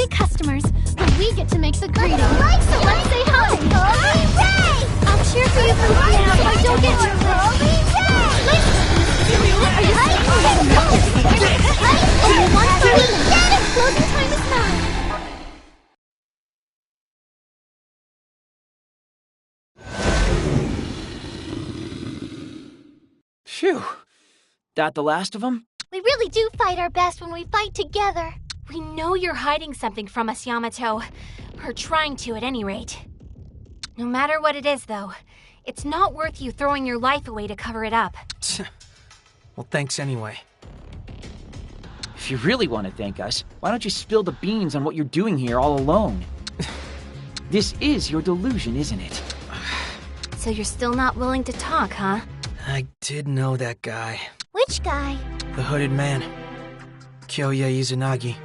3 customers, but we get to make the greeting. So let's say hi. I'll cheer for you from here now if I don't get too close. Are you Closing time is 9. Phew. That the last of them? We really do fight our best when we fight together. We know you're hiding something from us, Yamato. Or trying to, at any rate. No matter what it is, though, it's not worth you throwing your life away to cover it up. Well, thanks anyway. If you really want to thank us, why don't you spill the beans on what you're doing here all alone? This is your delusion, isn't it? So you're still not willing to talk, huh? I did know that guy. Which guy? The hooded man. Kyoya Izanagi.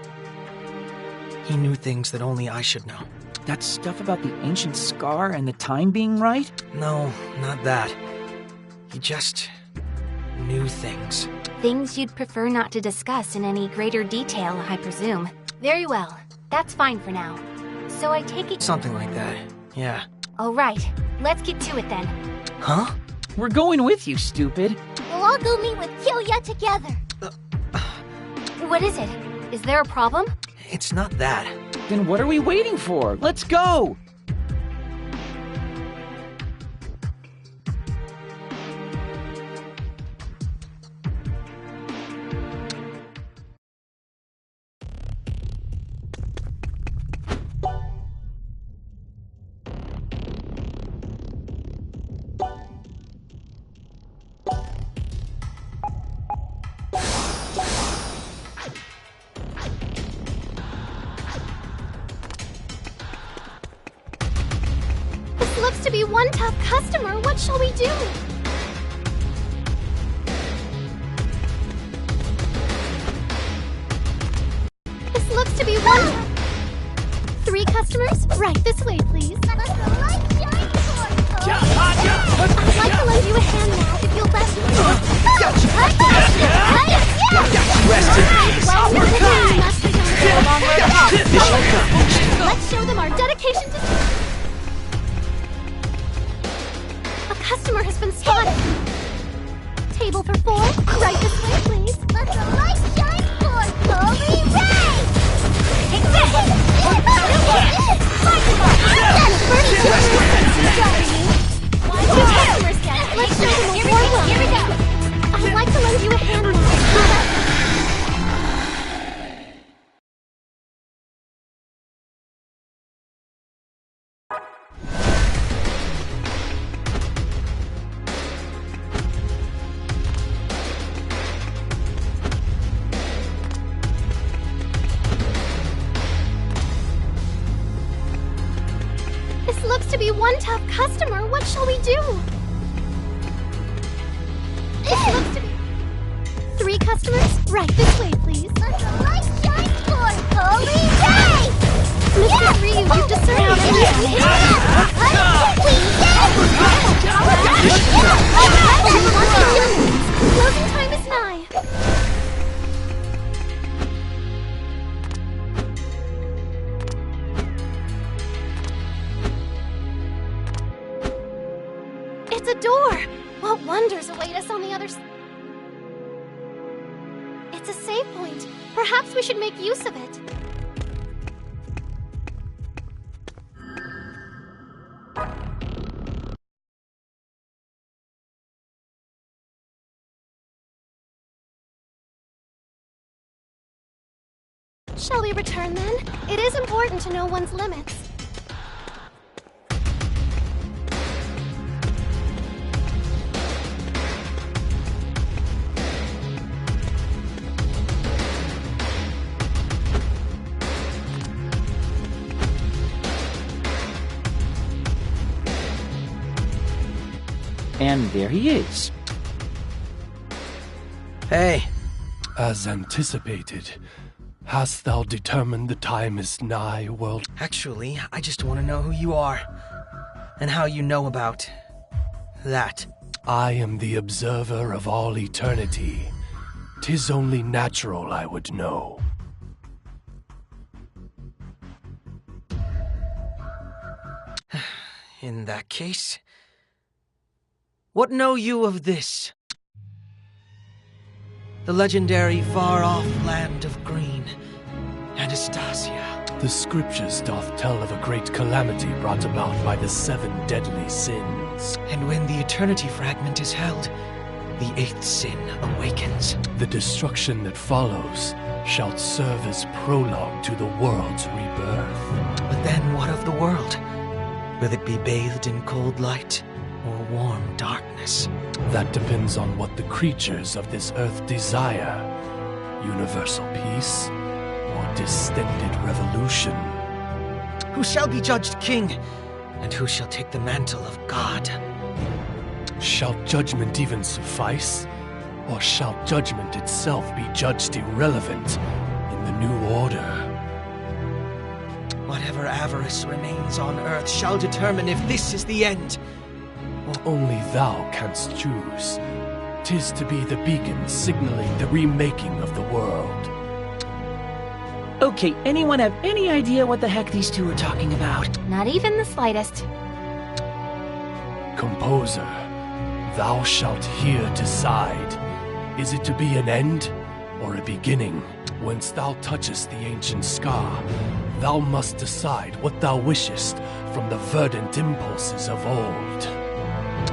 He knew things that only I should know. That stuff about the ancient scar and the time being right? No, not that. He just knew things. Things you'd prefer not to discuss in any greater detail, I presume. Very well. That's fine for now. So I take it... Something like that, yeah. All right. Let's get to it then. Huh? We're going with you, stupid. We'll all go meet with Kyoya together. What is it? Is there a problem? It's not that. Then what are we waiting for? Let's go! Looks to be one tough customer. What shall we do? This looks to be one... 3 customers? Right this way, please. I'd like to lend you a hand now if you'll let me. Let's show them our dedication to... Customer has been spotted. Table for 4. Right this way, please. Let the light shine for Holy Ray! Take this! Two customers dead. Let's show them a war well. Here we go. I'd like to lend you a hand now. This looks to be one tough customer. What shall we do? This looks to be... 3 customers? Right this way, please. Let the light shine for Holy Ray! Mr. Ryu, you've discerned our Closing time is 9. It's a door! What wonders await us on the other side? It's a save point. Perhaps we should make use of it. Shall we return then? It is important to know one's limits. And there he is. Hey. As anticipated, hast thou determined the time is nigh, world? Actually, I just want to know who you are. And how you know about... that. I am the observer of all eternity. 'Tis only natural I would know. In that case, what know you of this? The legendary far-off land of green, Anastasia. The scriptures doth tell of a great calamity brought about by the 7 deadly sins. And when the Eternity Fragment is held, the 8th sin awakens. The destruction that follows shall serve as prologue to the world's rebirth. But then what of the world? Will it be bathed in cold light or warm darkness? That depends on what the creatures of this earth desire. Universal peace or distended revolution. Who shall be judged king? And who shall take the mantle of God? Shall judgment even suffice? Or shall judgment itself be judged irrelevant in the new order? Whatever avarice remains on earth shall determine if this is the end. Only thou canst choose. 'Tis to be the beacon signaling the remaking of the world. Okay, anyone have any idea what the heck these two are talking about? Not even the slightest. Composer, thou shalt here decide. Is it to be an end or a beginning? Whence thou touchest the ancient scar, thou must decide what thou wishest from the verdant impulses of old.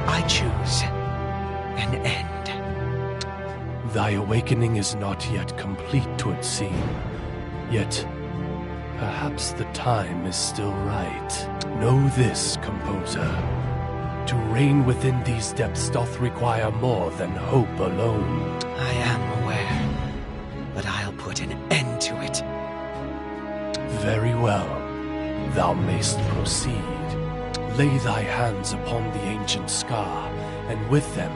I choose an end. Thy awakening is not yet complete, 'twould seem. Yet, perhaps the time is still right. Know this, composer. To reign within these depths doth require more than hope alone. I am aware, but I'll put an end to it. Very well. Thou mayst proceed. Lay thy hands upon the ancient scar, and with them,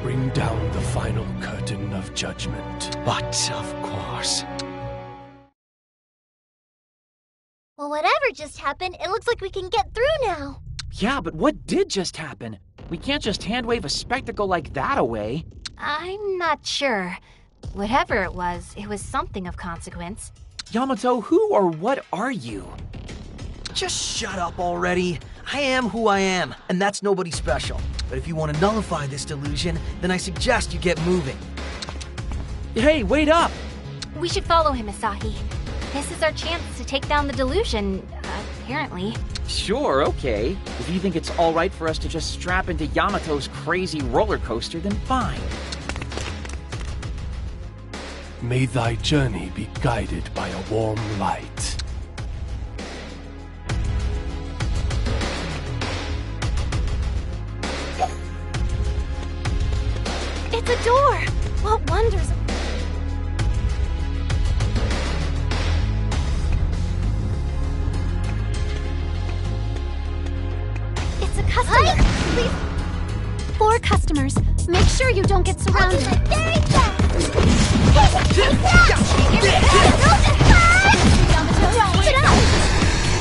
bring down the final curtain of judgment. But, of course. Well, whatever just happened, it looks like we can get through now. Yeah, but what did just happen? We can't just hand-wave a spectacle like that away. I'm not sure. Whatever it was something of consequence. Yamato, who or what are you? Just shut up already. I am who I am, and that's nobody special. But if you want to nullify this delusion, then I suggest you get moving. Hey, wait up! We should follow him, Asahi. This is our chance to take down the delusion, apparently. Sure, okay. If you think it's alright for us to just strap into Yamato's crazy roller coaster, then fine. May thy journey be guided by a warm light. It's a door! What wonders... It's a customer! Please... 4 customers. Make sure you don't get surrounded. I'll do that very fast! Yamato, sit up!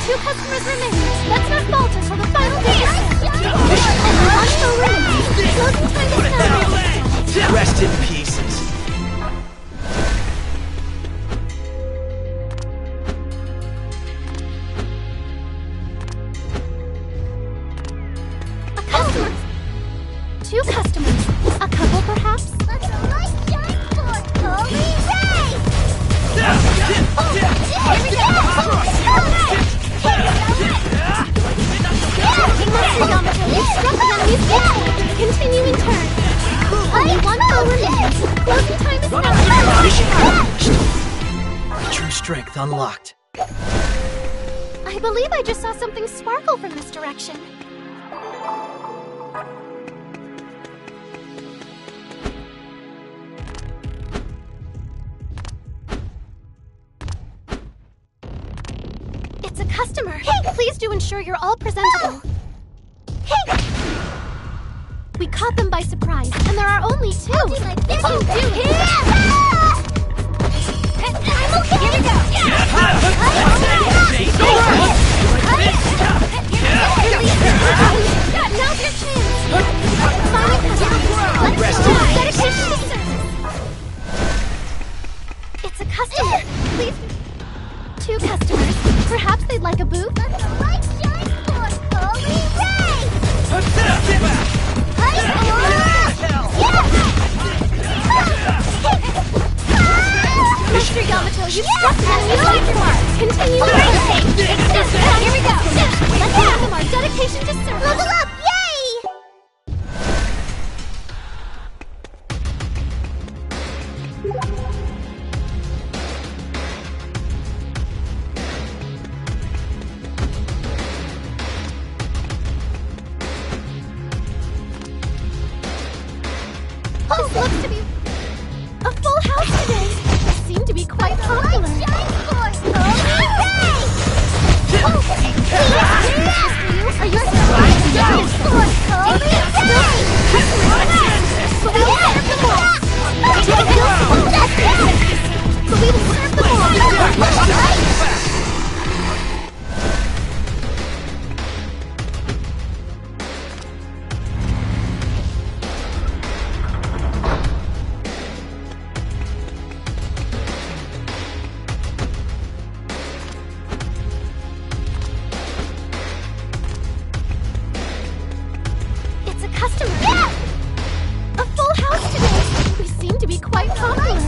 2 customers remain. Let's not falter till the final day is set. Only 1 more remains. Closing time is now. Rest in pieces. A customer. 2 customers. A couple, perhaps? Let the light shine forth, holy rays! Here we go! Master Yamato, you struck the enemy's vehicle. Continue in turn. Only 1 foe remains. Closing time is now. Mission accomplished. True strength unlocked. I believe I just saw something sparkle from this direction. It's a customer. Hey, please do ensure you're all presentable. Hey! We caught them by surprise, and there are only 2. I'll do my best. I'm okay. Here we go. Now's your chance. Final customer. Let's go. Dedication to service. It's a customer. Please. 2 customers. Perhaps they'd like a booth. Let the light shine forth, holy rays! Mr. Yamato, you've struck the enemy fighter mark. Continue the rampage. Here we go. Let's give them our dedication to service. Level up! Yay! This looks to be a full house today. They seem to be quite popular. Are you It's a customer. A full house today. We seem to be quite popular.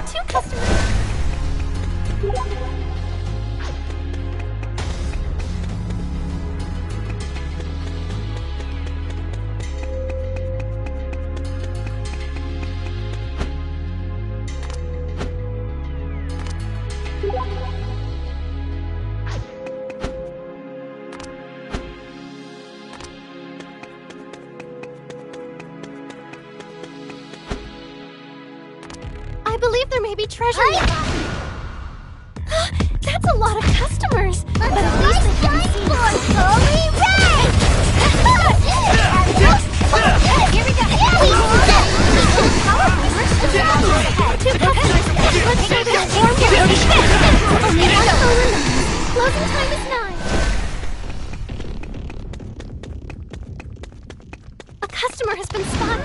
Two customers. I believe there may be treasure nearby. That's a lot of customers, but at least they haven't seen us. Here we go. Two customers. Let's show them a warm welcome. Closing time is 9. A customer has been spotted.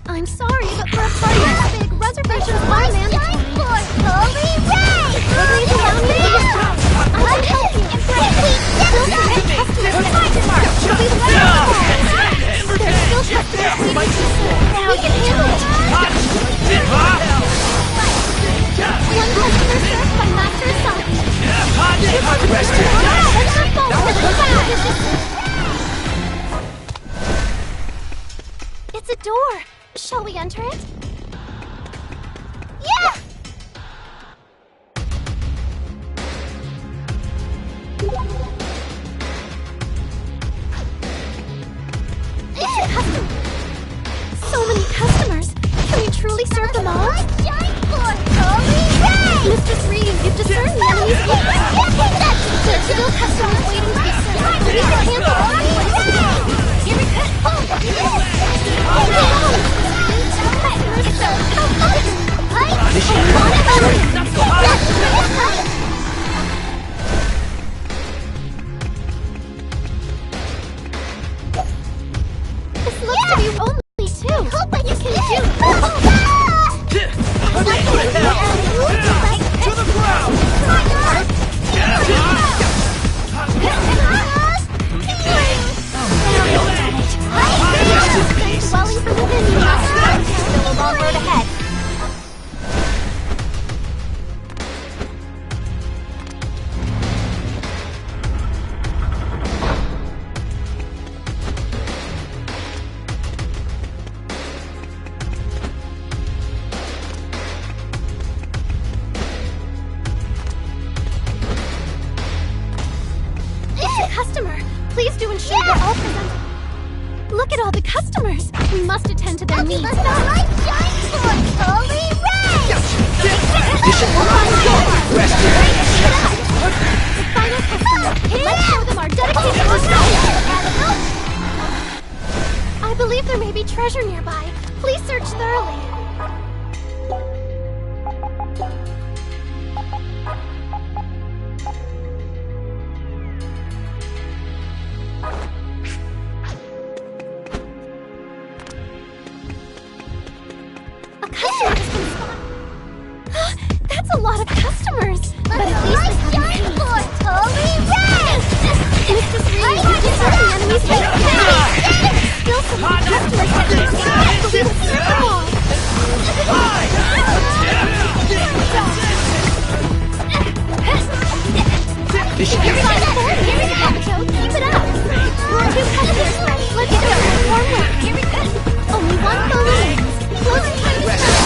I'm sorry, but for a party this big, reservations are mandatory. Please allow me to get out. I can help you. Those customers will be the There's still customers we need to serve. We can handle it. One customer served by Master Asaki. Let's not fall for the It's a door. Shall we enter it? Yeah! It's a customer. So many customers. Can we truly serve them all? Mistress Ryu, you've discerned the enemy's weakness. There's still customers waiting to be served. We can handle it. Here we go. This looks to be only 2. Hope that you can do it. To the ground! Swelling from within you, Master. Still a long road ahead. Customer, please do ensure we're all present. Look at all the customers. We must attend to their needs. The light shines for Holy Ray! The final customer. Let's show them our dedication to service. I believe there may be treasure nearby. Please search thoroughly. a lot of customers. But at least they haven't seen us. Mr. 3, you just saw the enemies take Still some more customers that we can't but we will serve them all. This should Here we go. Yamato, keep it up. 2 customers ready. Let's go. Warm up. Here we go. Only 1 phone remains. Closing time to start.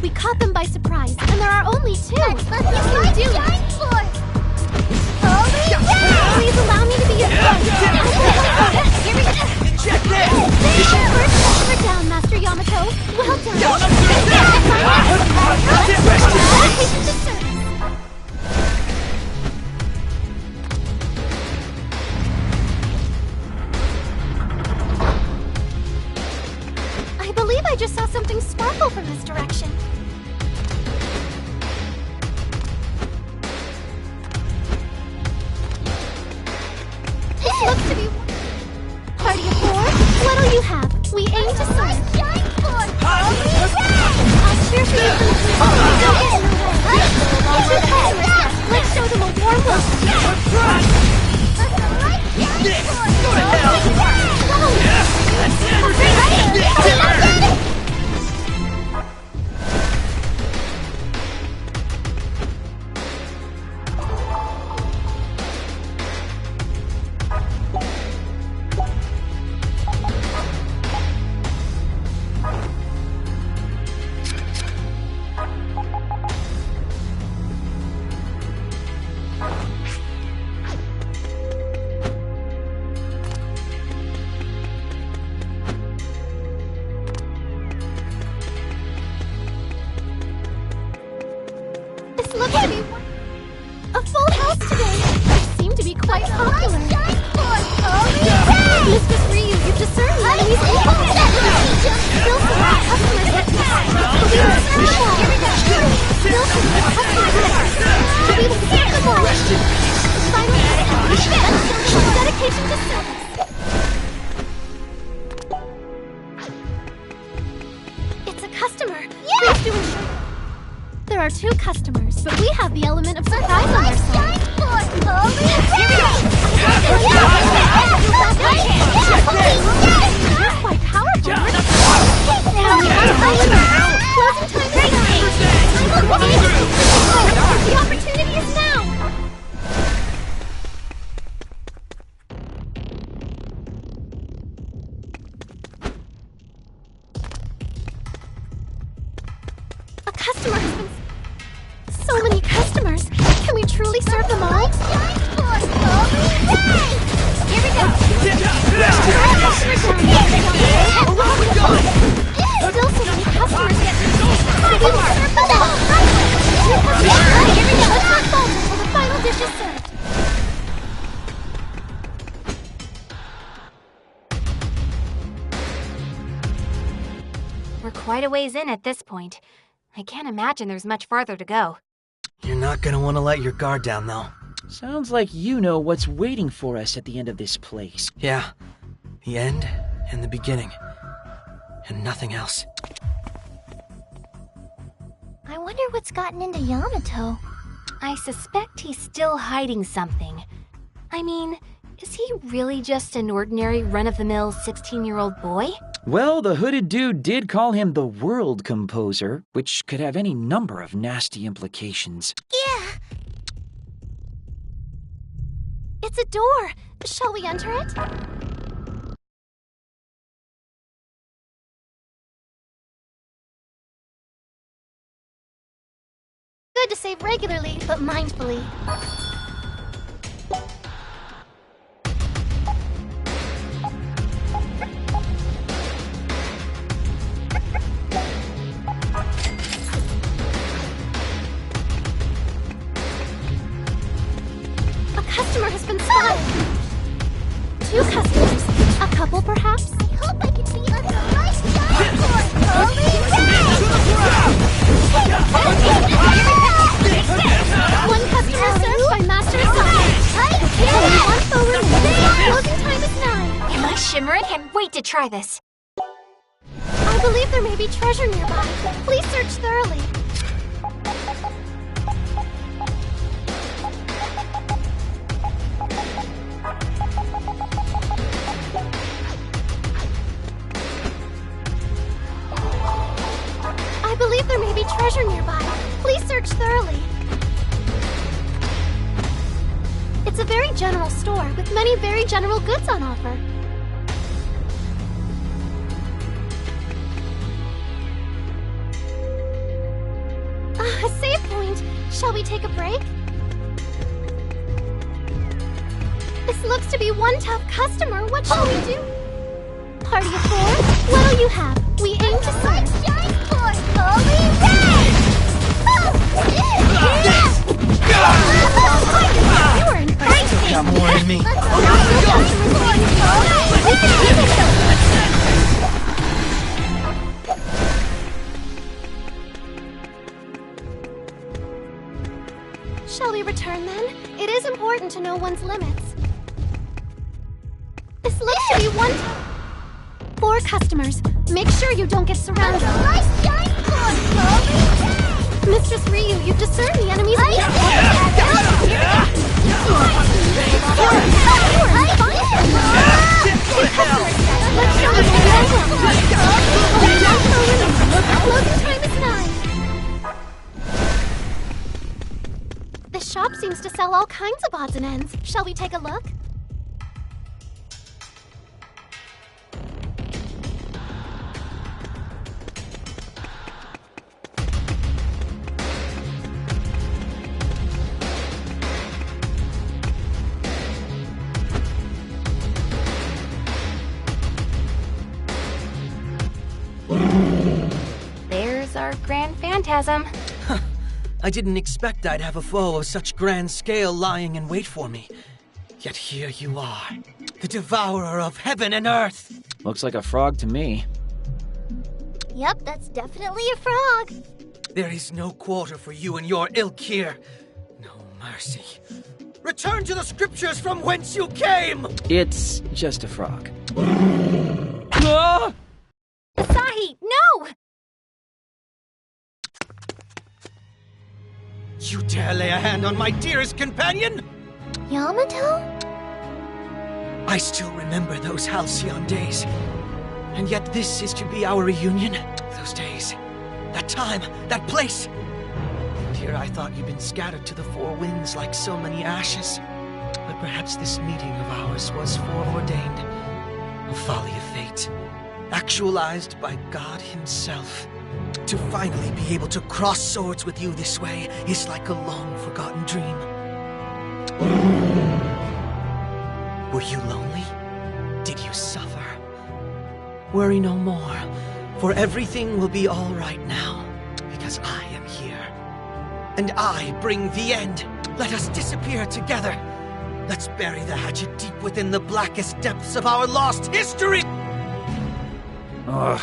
We caught them by surprise, and there are only 2. You can do it. Please allow me to be your friend. Here we go. Check this! First customer down, Master Yamato. Well done. Dedication to service. I believe I just saw something sparkle from this direction. This looks to be... Party of 4, what'll you have? We aim to serve. I'll cheer for you from the Let's show them a warm welcome. Looks to be a full house today. You seem to be quite popular. Mr. Ryu, you've discerned the enemy's weakness. Still some more customers that we will serve them all. Still some more customers that we will serve them all. Final dedication to service. It's a customer. Please do ensure. There are 2 customers, but we have the element of surprise on our side. Here we go! You're quite powerful. Closing time is The opportunity is now! A customer has been... So many customers! Can we truly serve them all? Here we go! Still so many customers yet to we will serve them all! Here we go! Let's not falter until the final dish is served. We're quite a ways in at this point. I can't imagine there's much farther to go. You're not gonna want to let your guard down, though. Sounds like you know what's waiting for us at the end of this place. Yeah. The end and the beginning. And nothing else. I wonder what's gotten into Yamato. I suspect he's still hiding something. I mean, is he really just an ordinary run-of-the-mill 16-year-old boy? Well, the hooded dude did call him the world composer, which could have any number of nasty implications. Yeah. It's a door. Shall we enter it? Good to save regularly, but mindfully. wait to try this. I believe there may be treasure nearby. Please search thoroughly. I believe there may be treasure nearby. Please search thoroughly. It's a very general store with many very general goods on offer. A save point. Shall we take a break? This looks to be one tough customer. What shall we do? Party of four? What'll you have? We aim to serve. You are encouraging. Got more in me. Shall we return then? It is important to know one's limits. This looks to be one. 4 customers. Make sure you don't get surrounded. Mistress Ryu, you've discerned the enemy's Closing time is 9. This shop seems to sell all kinds of odds and ends. Shall we take a look? There's our grand phantasm. I didn't expect I'd have a foe of such grand scale lying in wait for me. Yet here you are, the devourer of heaven and earth. Looks like a frog to me. Yep, that's definitely a frog. There is no quarter for you and your ilk here. No mercy. Return to the scriptures from whence you came! It's just a frog. Ah! Asahi, no! You dare lay a hand on my dearest companion? Yamato? I still remember those halcyon days. And yet this is to be our reunion? Those days. That time. That place. And here I thought you'd been scattered to the 4 winds like so many ashes. But perhaps this meeting of ours was foreordained. A folly of fate. Actualized by God himself. To finally be able to cross swords with you this way is like a long-forgotten dream. Were you lonely? Did you suffer? Worry no more, for everything will be all right now, because I am here. And I bring the end. Let us disappear together. Let's bury the hatchet deep within the blackest depths of our lost history! Ugh.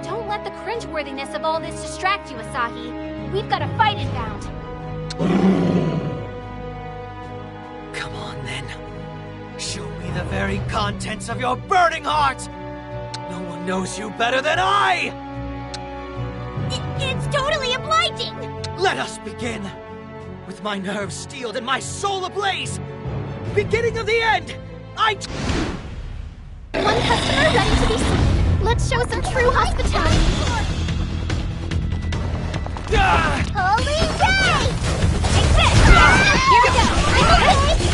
Don't let the cringeworthiness of all this distract you, Asahi. We've got a fight inbound. Come on, then. Show me the very contents of your burning heart! No one knows you better than I! It's totally obliging! Let us begin! With my nerves steeled and my soul ablaze! Beginning of the end! One customer ready to be served. Let's show some true hospitality. Holy Ray! Here we go! Here we go!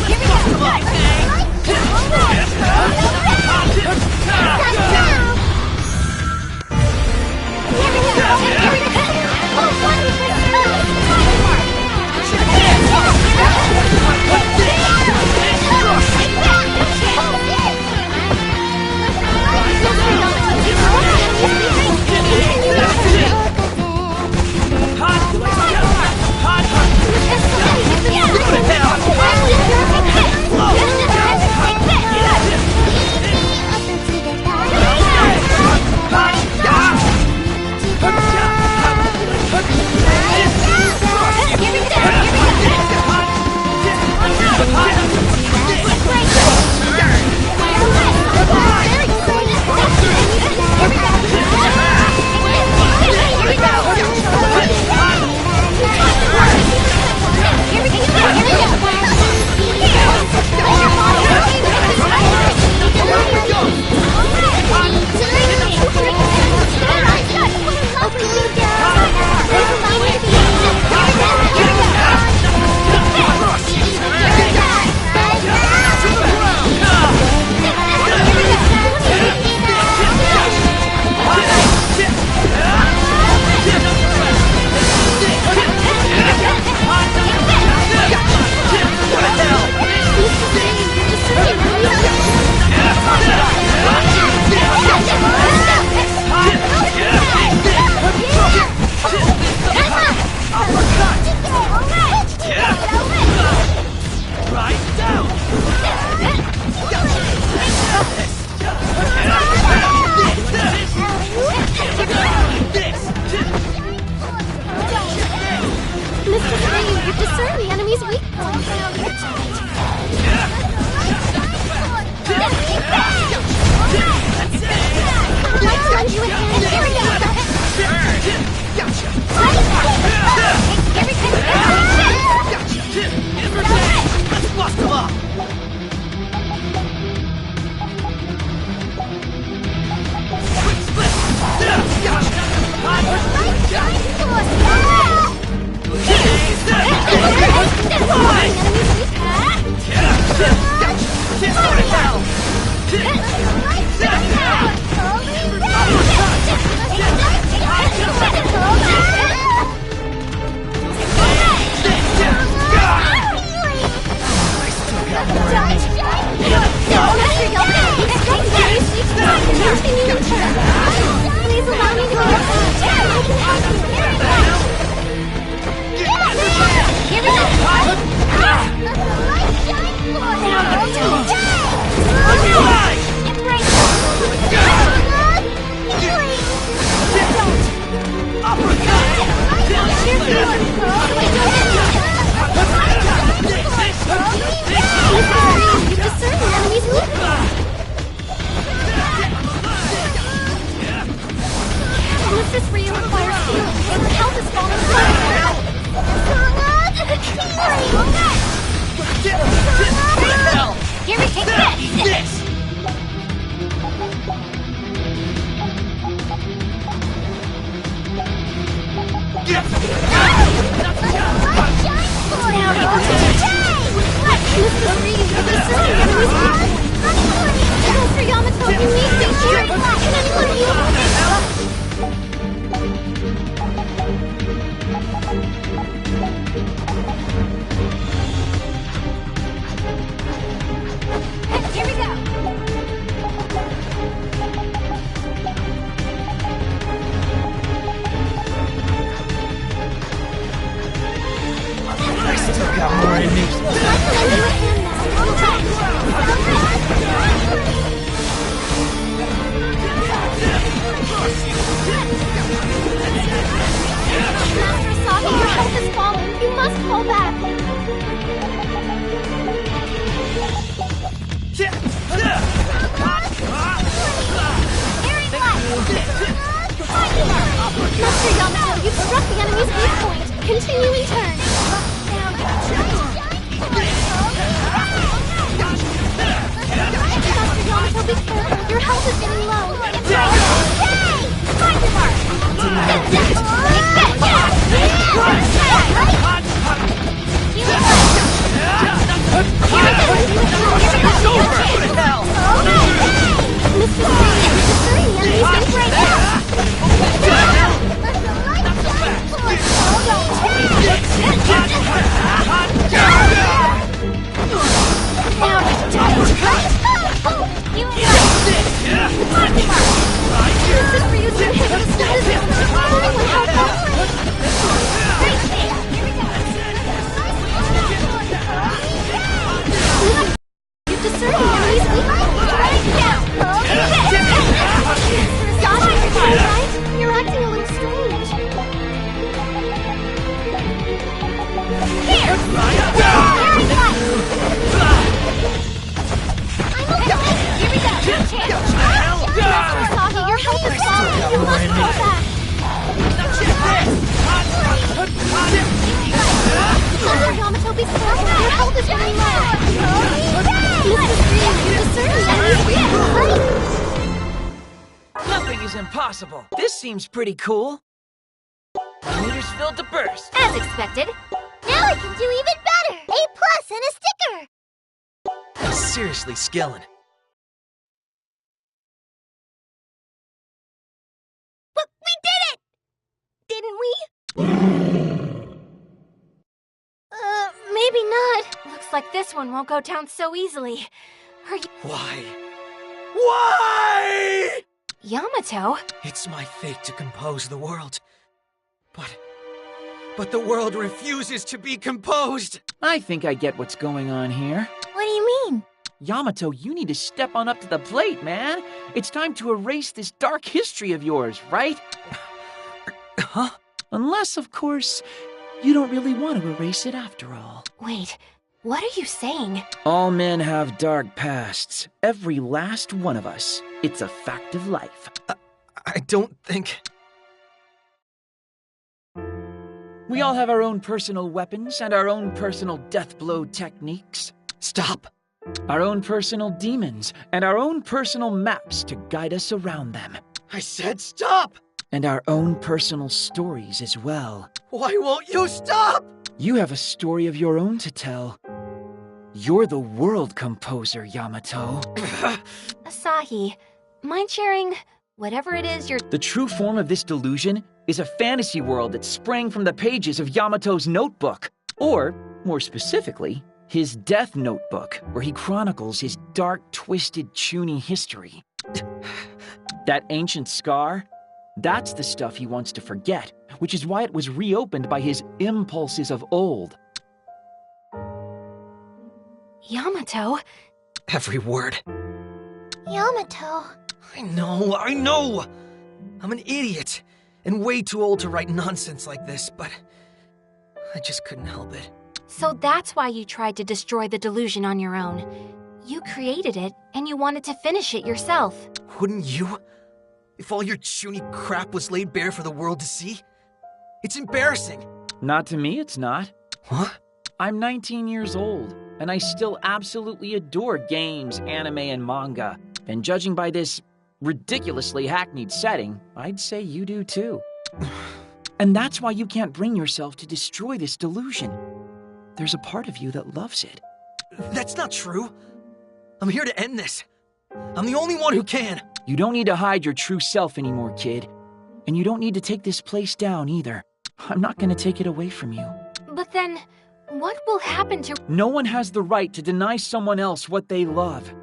enemy's weak point. Let's lend you a hand. Here we go. Let's bust them up! Please allow me to Here we go! This Rio requires healing, and her health is falling apart. Here we take this! Mr. Yamato, you need things here! Can anyone heal? Here we go! I still got more in me. Master Asagi, your health is falling. You must fall back. Master Yamato, you've struck the enemy's weak point. Continue in turn. Master Yamato, be careful. Your health is getting low. You're acting a little strange. Here! Here we go! Asagi, your health is falling! You must fall back! Master Yamato, be careful! Your health is running low! Mr. Green, you discern the enemy's weak point! Nothing is impossible. This seems pretty cool. Meters filled to burst. As expected. Now I can do even better! A+ and a sticker! Seriously, Skillin. But we did it! Didn't we? Maybe not. Looks like this one won't go down so easily. Are you... Why? Why? Yamato? It's my fate to compose the world. But the world refuses to be composed! I think I get what's going on here. What do you mean? Yamato, you need to step on up to the plate, man. It's time to erase this dark history of yours, right? Huh? Unless, of course, you don't really want to erase it after all. Wait, what are you saying? All men have dark pasts. Every last one of us. It's a fact of life. I don't think... We all have our own personal weapons and our own personal death blow techniques. Stop! Our own personal demons and our own personal maps to guide us around them. I said stop! And our own personal stories as well. Why won't you stop? You have a story of your own to tell. You're the world composer, Yamato. Asahi, mind sharing whatever it is you're... The true form of this delusion is a fantasy world that sprang from the pages of Yamato's notebook. Or, more specifically, his death notebook, where he chronicles his dark, twisted Chunin history. That ancient scar, that's the stuff he wants to forget, which is why it was reopened by his impulses of old. Yamato? Every word. Yamato. I know! I'm an idiot, and way too old to write nonsense like this, but I just couldn't help it. So that's why you tried to destroy the delusion on your own. You created it, and you wanted to finish it yourself. Wouldn't you? If all your Chunin crap was laid bare for the world to see? It's embarrassing. Not to me, it's not. Huh? I'm 19 years old, and I still absolutely adore games, anime, and manga. And judging by this ridiculously hackneyed setting, I'd say you do too. And that's why you can't bring yourself to destroy this delusion. There's a part of you that loves it. That's not true. I'm here to end this. I'm the only one who can. You don't need to hide your true self anymore, kid. And you don't need to take this place down either. I'm not gonna take it away from you. But then, what will happen to... No one has the right to deny someone else what they love.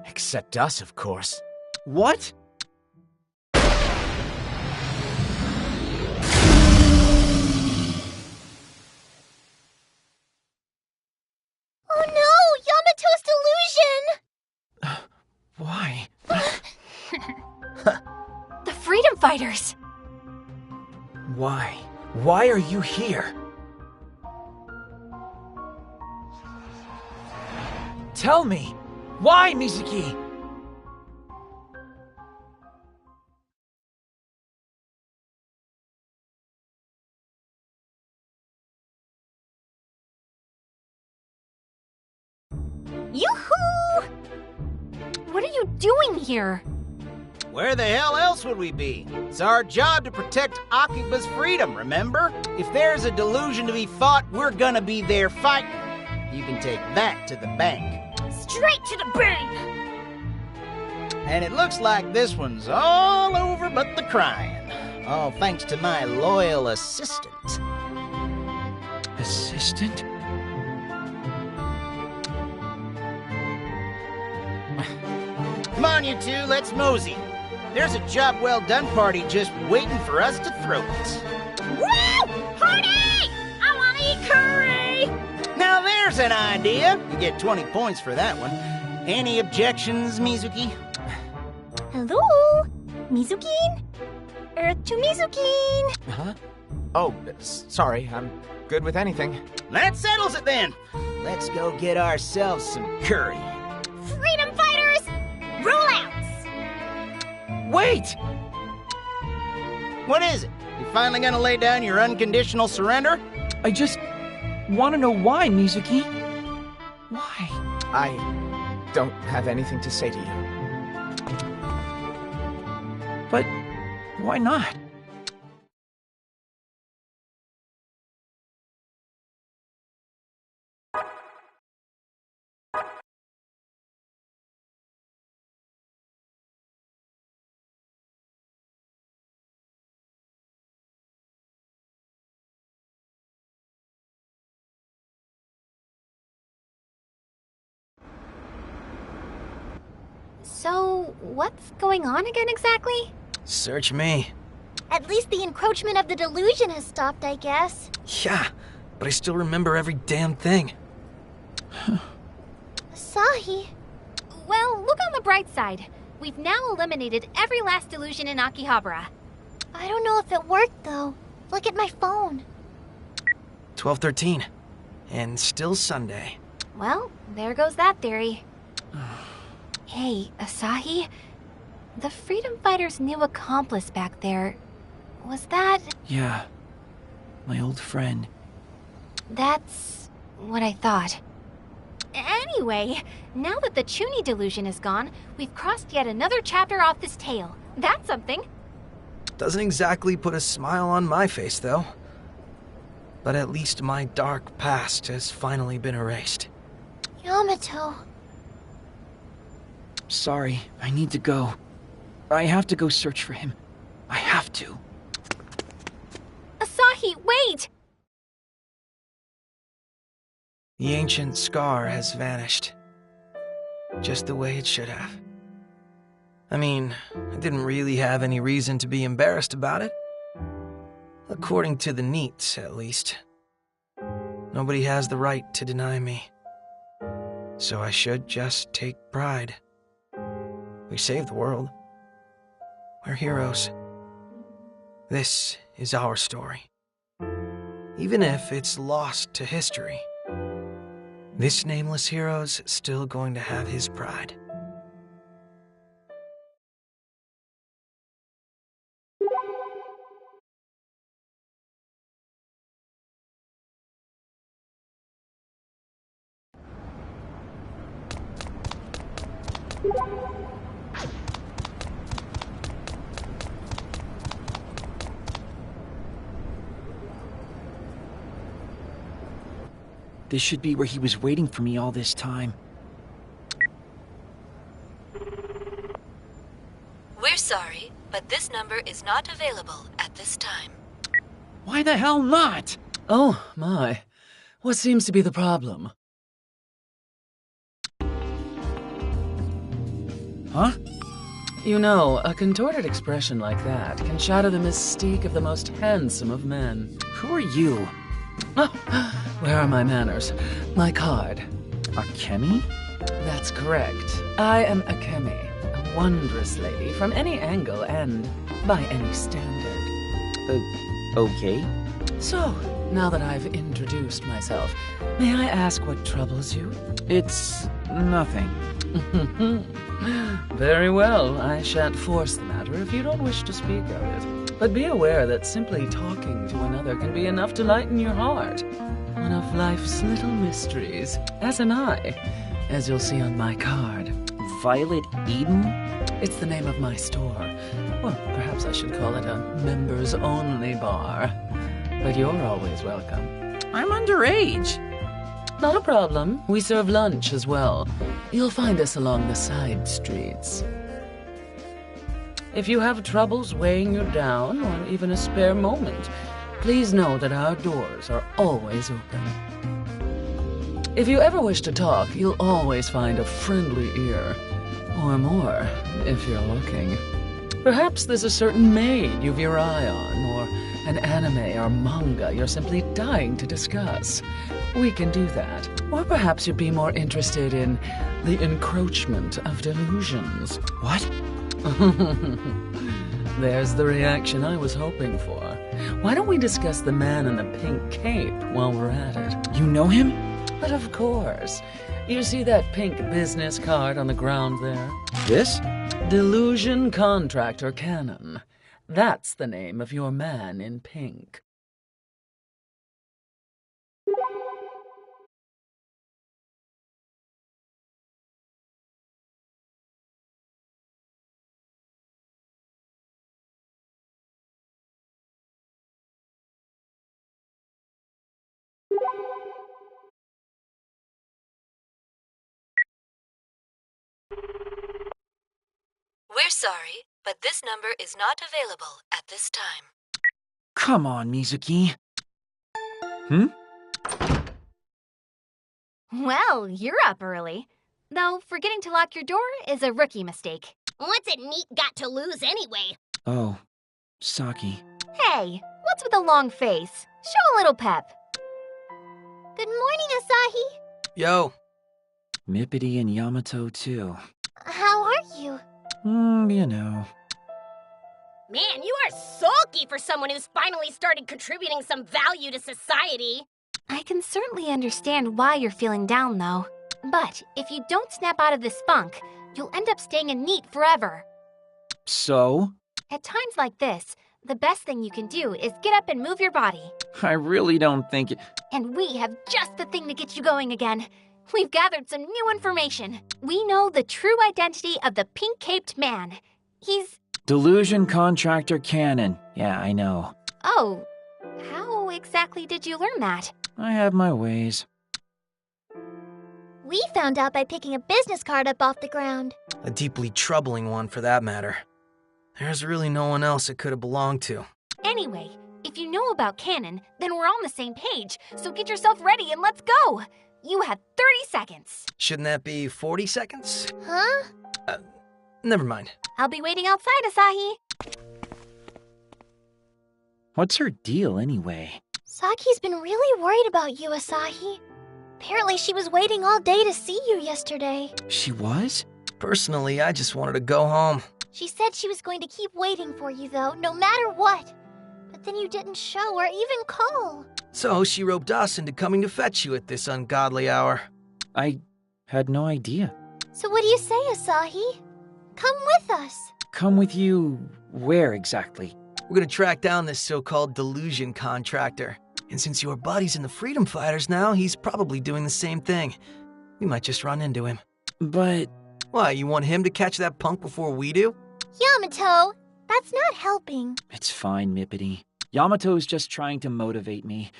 Except us, of course. What? Oh no! Yamato's delusion! Why? The Freedom Fighters! Why? Why are you here? Tell me! Why, Mizuki? Yoo-hoo! What are you doing here? Where the hell else would we be? It's our job to protect AKIBA'S freedom, remember? If there's a delusion to be fought, we're gonna be there fighting. You can take that to the bank. Straight to the bank! And it looks like this one's all over but the crying. All thanks to my loyal assistant. Assistant? Come on, you two, let's mosey. There's a job well done party just waiting for us to throw it. Woo! Party! I want to eat curry! Now there's an idea. You get 20 points for that one. Any objections, Mizuki? Hello? Mizukin? To Mizukin! Huh? Oh, sorry, I'm good with anything. That settles it then. Let's go get ourselves some curry. Freedom Fighters! Rollouts! Wait! What is it? You finally gonna lay down your unconditional surrender? I just want to know why, Mizuki. Why? I don't have anything to say to you. But why not? So, what's going on again exactly? Search me. At least the encroachment of the delusion has stopped, I guess. Yeah, but I still remember every damn thing. Asahi. Well, look on the bright side. We've now eliminated every last delusion in Akihabara. I don't know if it worked, though. Look at my phone. 12:13. And still Sunday. Well, there goes that theory. Hey, Asahi? The freedom fighter's new accomplice back there, was that... Yeah. My old friend. That's what I thought. Anyway, now that the Chuny delusion is gone, we've crossed yet another chapter off this tale. That's something. Doesn't exactly put a smile on my face, though. But at least my dark past has finally been erased. Yamato. Sorry, I need to go. I have to go search for him. I have to. Asahi, wait! The ancient scar has vanished. Just the way it should have. I mean, I didn't really have any reason to be embarrassed about it. According to the NEETs, at least. Nobody has the right to deny me. So I should just take pride. We saved the world. We're heroes. This is our story. Even if it's lost to history, this nameless hero's still going to have his pride. This should be where he was waiting for me all this time. We're sorry, but this number is not available at this time. Why the hell not? Oh, my. What seems to be the problem? Huh? You know, a contorted expression like that can shatter the mystique of the most handsome of men. Who are you? Oh, where are my manners? My card. Akemi? That's correct. I am Akemi, a wondrous lady from any angle and by any standard. Okay. So, now that I've introduced myself, may I ask what troubles you? It's nothing. Very well, I shan't force the matter if you don't wish to speak of it. But be aware that simply talking to another can be enough to lighten your heart. One of life's little mysteries, as am I, as you'll see on my card. Violet Eden? It's the name of my store. Or perhaps I should call it a members-only bar. But you're always welcome. I'm underage. Not a problem. We serve lunch as well. You'll find us along the side streets. If you have troubles weighing you down, or even a spare moment, please know that our doors are always open. If you ever wish to talk, you'll always find a friendly ear. Or more, if you're looking. Perhaps there's a certain maid you've your eye on, or an anime or manga you're simply dying to discuss. We can do that. Or perhaps you'd be more interested in the encroachment of delusions. What? There's the reaction I was hoping for. Why don't we discuss the man in the pink cape while we're at it? You know him? But of course. You see that pink business card on the ground there? This? Delusion Contractor Canon. That's the name of your man in pink. We're sorry, but this number is not available at this time. Come on, Mizuki. Hmm? Well, you're up early. Though forgetting to lock your door is a rookie mistake. What's it neat got to lose anyway? Oh, Saki. Hey, what's with the long face? Show a little pep. Good morning, Asahi. Yo. Mippity and Yamato, too. How are you? You know. Man, you are sulky for someone who's finally started contributing some value to society. I can certainly understand why you're feeling down, though. But if you don't snap out of this funk, you'll end up staying in NEET forever. So? At times like this, the best thing you can do is get up and move your body. I really don't think it... And we have just the thing to get you going again. We've gathered some new information. We know the true identity of the pink-caped man. He's... Delusion Contractor Cannon. Yeah, I know. Oh, how exactly did you learn that? I have my ways. We found out by picking a business card up off the ground. A deeply troubling one, for that matter. There's really no one else it could have belonged to. Anyway, if you know about Cannon, then we're on the same page, so get yourself ready and let's go! You have 30 seconds. Shouldn't that be 40 seconds? Huh? Never mind. I'll be waiting outside, Asahi. What's her deal, anyway? Saki's been really worried about you, Asahi. Apparently she was waiting all day to see you yesterday. She was? Personally, I just wanted to go home. She said she was going to keep waiting for you, though, no matter what. But then you didn't show or even call. So she roped us into coming to fetch you at this ungodly hour. I had no idea. So what do you say, Asahi? Come with us. Come with you where exactly? We're gonna track down this so-called delusion contractor. And since your buddy's in the Freedom Fighters now, he's probably doing the same thing. We might just run into him. But... Why, you want him to catch that punk before we do? Yamato, that's not helping. It's fine, Mippity. Yamato's just trying to motivate me.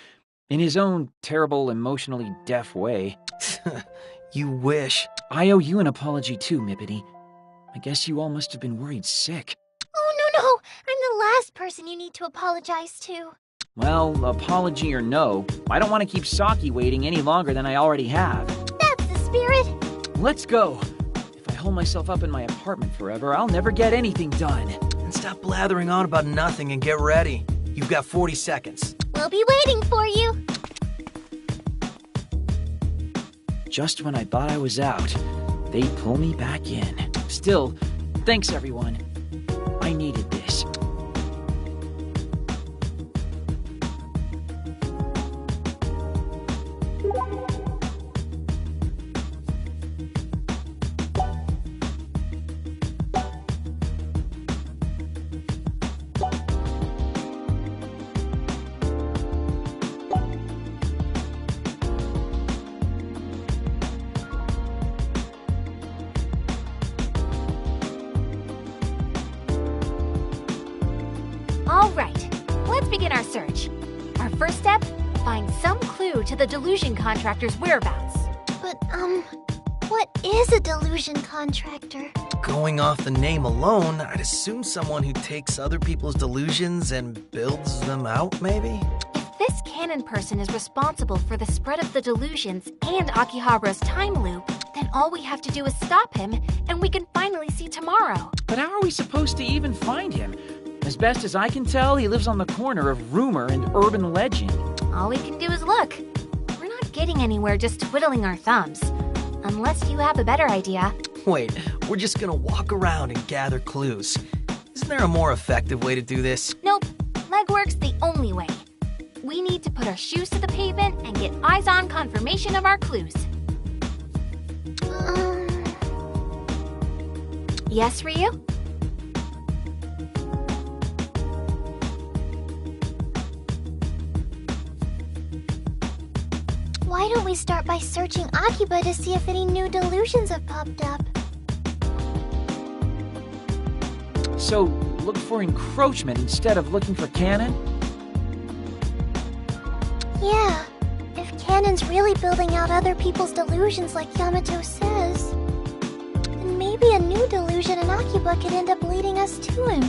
In his own terrible, emotionally deaf way. You wish. I owe you an apology too, Mippity. I guess you all must have been worried sick. Oh, no. I'm the last person you need to apologize to. Well, apology or no, I don't want to keep Saki waiting any longer than I already have. That's the spirit. Let's go. If I hold myself up in my apartment forever, I'll never get anything done. And stop blathering on about nothing and get ready. You've got 40 seconds. We'll be waiting for you. Just when I thought I was out, they pull me back in. Still, thanks everyone. I needed this. All right, let's begin our search. Our first step, find some clue to the delusion contractor's whereabouts. But, what is a delusion contractor? Going off the name alone, I'd assume someone who takes other people's delusions and builds them out, maybe? If this Cannon person is responsible for the spread of the delusions and Akihabara's time loop, then all we have to do is stop him, and we can finally see tomorrow. But how are we supposed to even find him? As best as I can tell, he lives on the corner of rumor and urban legend. All we can do is look. We're not getting anywhere just twiddling our thumbs. Unless you have a better idea. Wait, we're just gonna walk around and gather clues. Isn't there a more effective way to do this? Nope. Legwork's the only way. We need to put our shoes to the pavement and get eyes-on confirmation of our clues. Yes, Ryu? Why don't we start by searching Akiba to see if any new delusions have popped up? So, look for encroachment instead of looking for Cannon? Yeah, if Cannon's really building out other people's delusions like Yamato says, then maybe a new delusion in Akiba could end up leading us to him.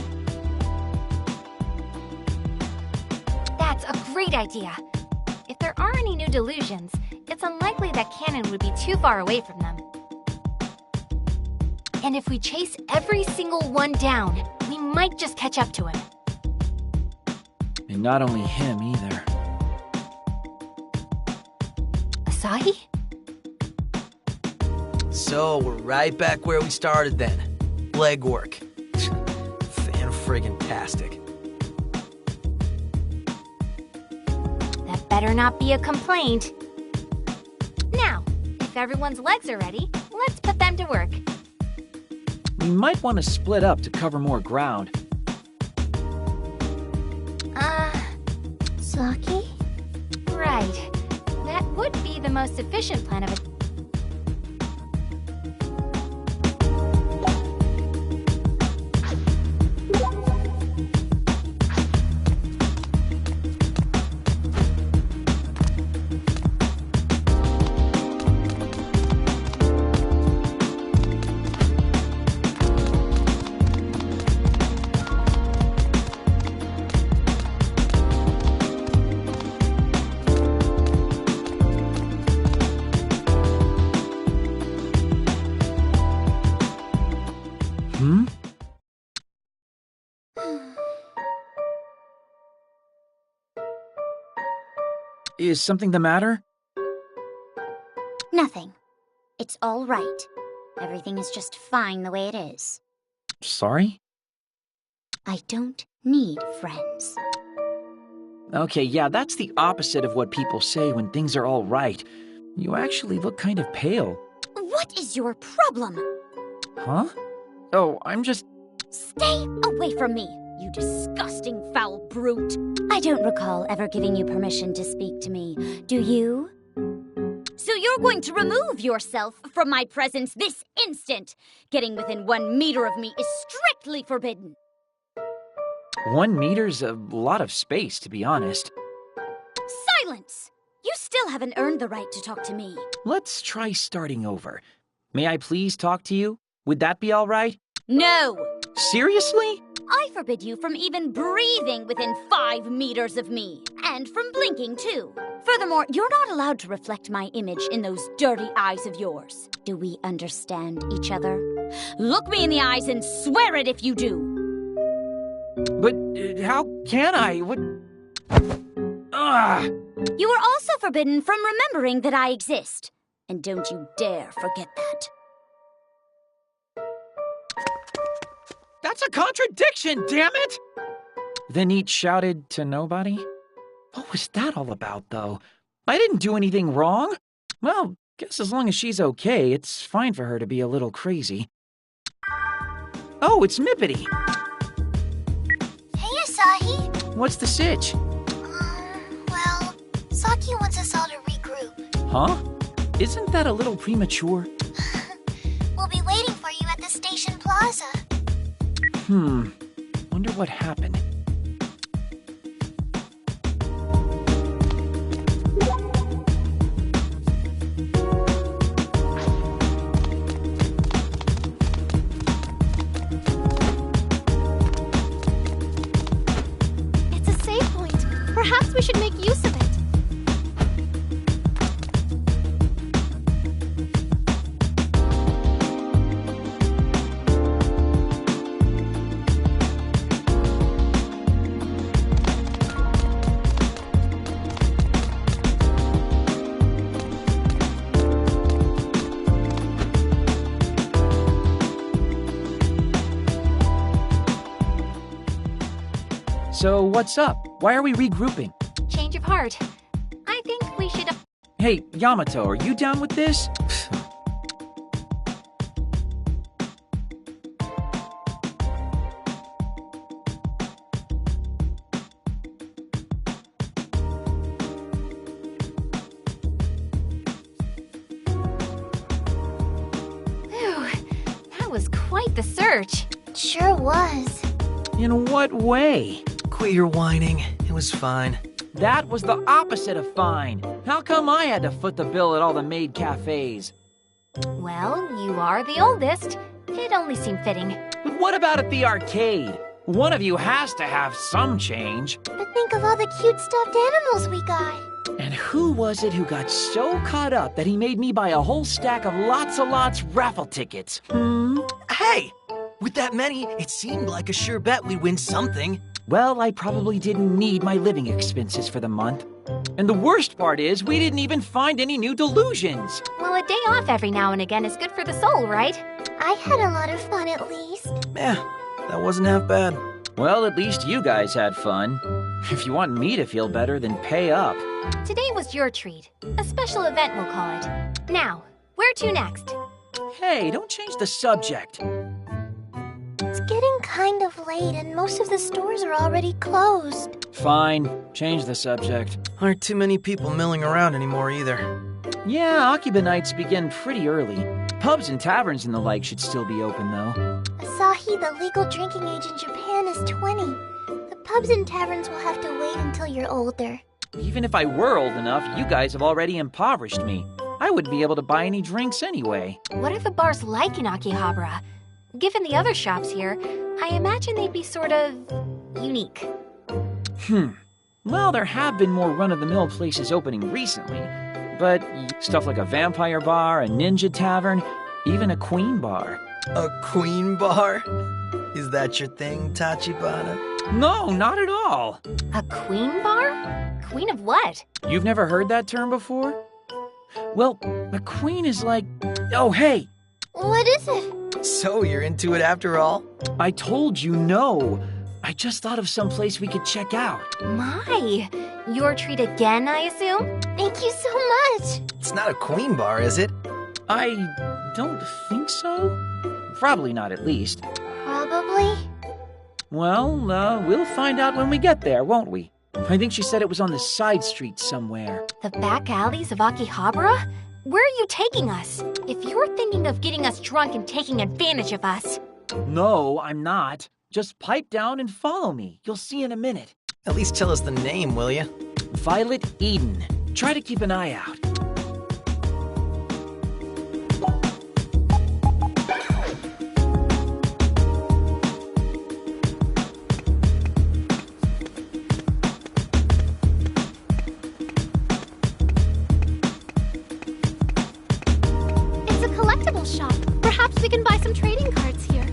That's a great idea. If there are any new delusions, it's unlikely that Cannon would be too far away from them. And if we chase every single one down, we might just catch up to him. And not only him either. Asahi? So, we're right back where we started then. Legwork. Fan-friggin-tastic. That better not be a complaint. Now, if everyone's legs are ready, let's put them to work. We might want to split up to cover more ground. Saki? Right. That would be the most efficient plan of it. Is something the matter? Nothing. It's all right. Everything is just fine the way it is. Sorry? I don't need friends. Okay, yeah, that's the opposite of what people say when things are all right. You actually look kind of pale. What is your problem? Huh? Oh, I'm just... Stay away from me, you disgusting foul brute. I don't recall ever giving you permission to speak to me. Do you? So you're going to remove yourself from my presence this instant. Getting within 1 meter of me is strictly forbidden. 1 meter's a lot of space, to be honest. Silence! You still haven't earned the right to talk to me. Let's try starting over. May I please talk to you? Would that be all right? No! Seriously? I forbid you from even breathing within 5 meters of me. And from blinking, too. Furthermore, you're not allowed to reflect my image in those dirty eyes of yours. Do we understand each other? Look me in the eyes and swear it if you do. But how can I? What? Ugh! You are also forbidden from remembering that I exist. And don't you dare forget that. That's a contradiction, damn it! Then each shouted to nobody? What was that all about, though? I didn't do anything wrong. Well, guess as long as she's okay, it's fine for her to be a little crazy. Oh, it's Mippity! Hey, Asahi! What's the sitch? Well, Saki wants us all to regroup. Huh? Isn't that a little premature? We'll be waiting for you at the station plaza. Wonder what happened. It's a save point. Perhaps we should make use of it. So what's up? Why are we regrouping? Change of heart. I think we should... Hey, Yamato, are you down with this? Phew, that was quite the search. It sure was. In what way? Quit your whining. It was fine. That was the opposite of fine. How come I had to foot the bill at all the maid cafes? Well, you are the oldest. It only seemed fitting. But what about at the arcade? One of you has to have some change. But think of all the cute stuffed animals we got. And who was it who got so caught up that he made me buy a whole stack of lots raffle tickets? Hey! With that many, it seemed like a sure bet we'd win something. Well, I probably didn't need my living expenses for the month. And the worst part is, we didn't even find any new delusions. Well, a day off every now and again is good for the soul, right? I had a lot of fun at least. Yeah, that wasn't half bad. Well, at least you guys had fun. If you want me to feel better, then pay up. Today was your treat. A special event, we'll call it. Now, where to next? Hey, don't change the subject. It's getting kind of late and most of the stores are already closed. Fine, change the subject. Aren't too many people milling around anymore either. Yeah, Akiba nights begin pretty early. Pubs and taverns and the like should still be open, though. Asahi, the legal drinking age in Japan, is 20. The pubs and taverns will have to wait until you're older. Even if I were old enough, you guys have already impoverished me. I wouldn't be able to buy any drinks anyway. What are the bars like in Akihabara? Given the other shops here, I imagine they'd be sort of unique. Well, there have been more run-of-the-mill places opening recently, but stuff like a vampire bar, a ninja tavern, even a queen bar. A queen bar? Is that your thing, Tachibana? No, not at all. A queen bar? Queen of what? You've never heard that term before? Well, a queen is like... Oh, hey! What is it? So you're into it after all? I told you no. I just thought of some place we could check out. My, your treat again, I assume? Thank you so much. It's not a queen bar, is it? I don't think so. Probably not, at least. Probably. Well, we'll find out when we get there, won't we? I think she said it was on the side street somewhere. The back alleys of Akihabara? Where are you taking us? If you're thinking of getting us drunk and taking advantage of us... No, I'm not. Just pipe down and follow me. You'll see in a minute. At least tell us the name, will you? Violet Eden. Try to keep an eye out. It's a collectible shop. Perhaps we can buy some trading cards here.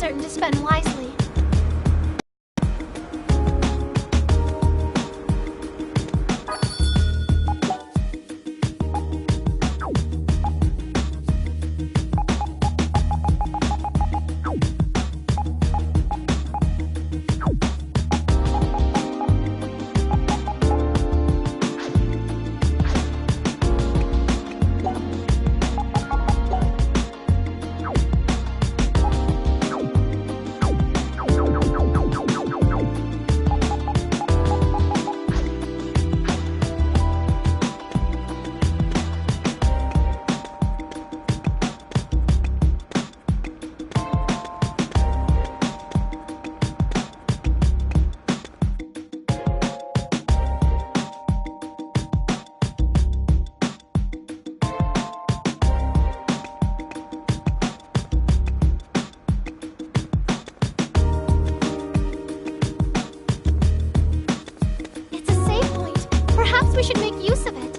certain to spend wisely. We should make use of it.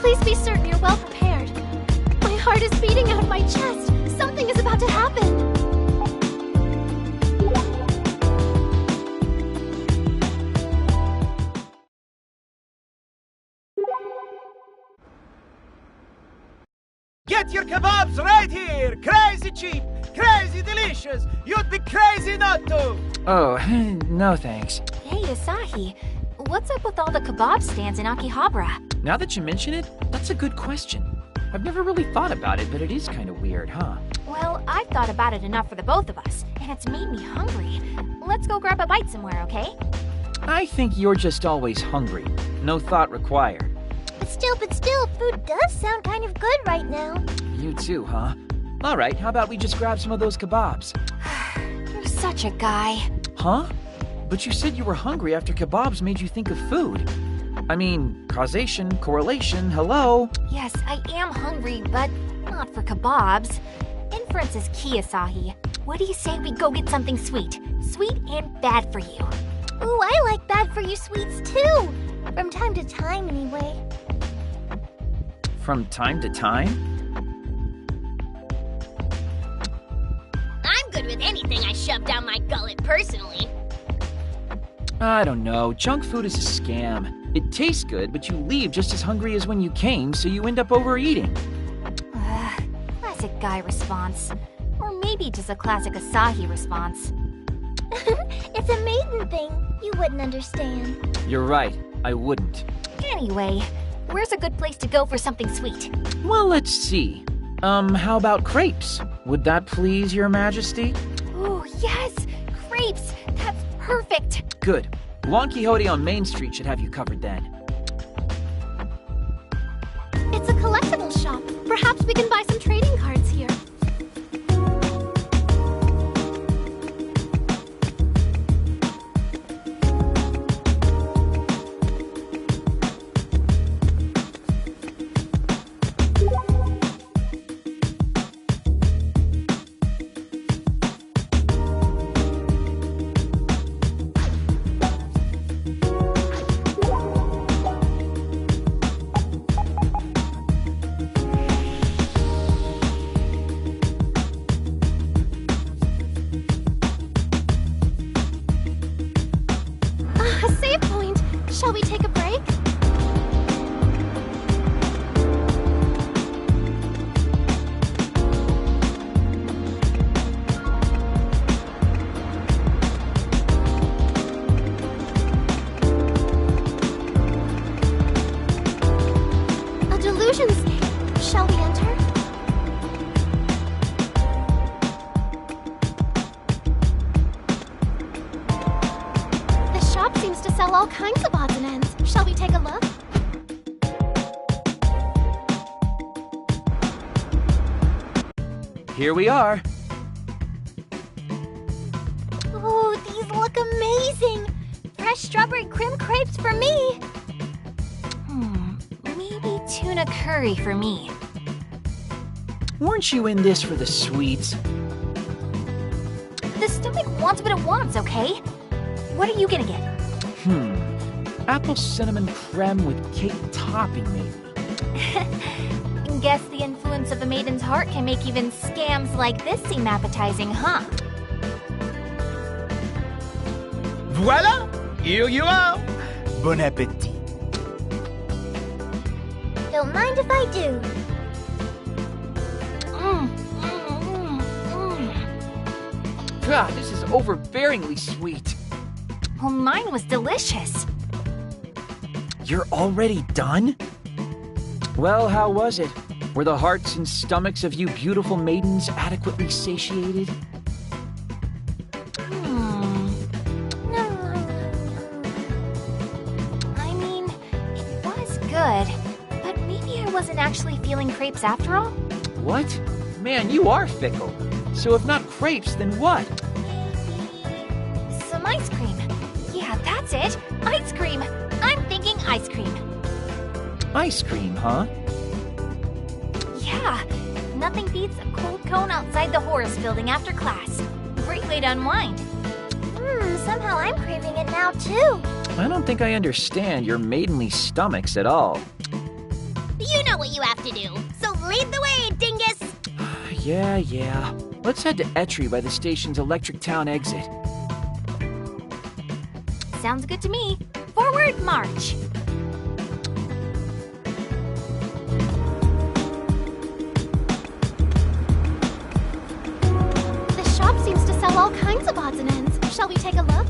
Please be certain you're well prepared. My heart is beating out of my chest. Something is about to happen. Get your kebabs right here! Crazy cheap! Crazy delicious! You'd be crazy not to! Oh, no thanks. Hey, Asahi. What's up with all the kebab stands in Akihabara? Now that you mention it, that's a good question. I've never really thought about it, but it is kind of weird, huh? Well, I've thought about it enough for the both of us, and it's made me hungry. Let's go grab a bite somewhere, okay? I think you're just always hungry. No thought required. But still, food does sound kind of good right now. You too, huh? Alright, how about we just grab some of those kebabs? You're such a guy. Huh? But you said you were hungry after kebabs made you think of food. I mean, causation, correlation, hello? Yes, I am hungry, but not for kebabs. Inference is key, Asahi. What do you say we go get something sweet? Sweet and bad for you. Ooh, I like bad for you sweets too. From time to time, anyway. From time to time? I'm good with anything I shove down my gullet personally. I don't know. Junk food is a scam. It tastes good, but you leave just as hungry as when you came, so you end up overeating. Classic guy response. Or maybe just a classic Asahi response. It's a maiden thing. You wouldn't understand. You're right. I wouldn't. Anyway, where's a good place to go for something sweet? Well, let's see. How about crepes? Would that please your majesty? Ooh, yes! Crepes! That's perfect! Good. Juan Quixote on Main Street should have you covered then. It's a collectible shop. Perhaps we can buy some trading cards here. all kinds of odds and ends. Shall we take a look? Here we are. Ooh, these look amazing! Fresh strawberry cream crepes for me! Maybe tuna curry for me. Weren't you in this for the sweets? The stomach wants what it wants, okay? What are you gonna get? Apple cinnamon creme with cake topping, maybe. Guess the influence of a maiden's heart can make even scams like this seem appetizing, huh? Voila! Here you are! Bon appetit. Don't mind if I do. God, this is overbearingly sweet. Well, mine was delicious. You're already done? Well, how was it? Were the hearts and stomachs of you beautiful maidens adequately satiated? I mean, it was good, but maybe I wasn't actually feeling crepes after all? What? Man, you are fickle. So if not crepes, then what? Maybe some ice cream. Yeah, that's it. Ice cream. I'm thinking ice cream. Ice cream, huh? Yeah, nothing beats a cold cone outside the Horace building after class. Great way to unwind. Somehow I'm craving it now too. I don't think I understand your maidenly stomachs at all. You know what you have to do, so lead the way, dingus! Yeah. Let's head to Etri by the station's Electric Town exit. Sounds good to me. Forward march. The shop seems to sell all kinds of odds and ends. Shall we take a look?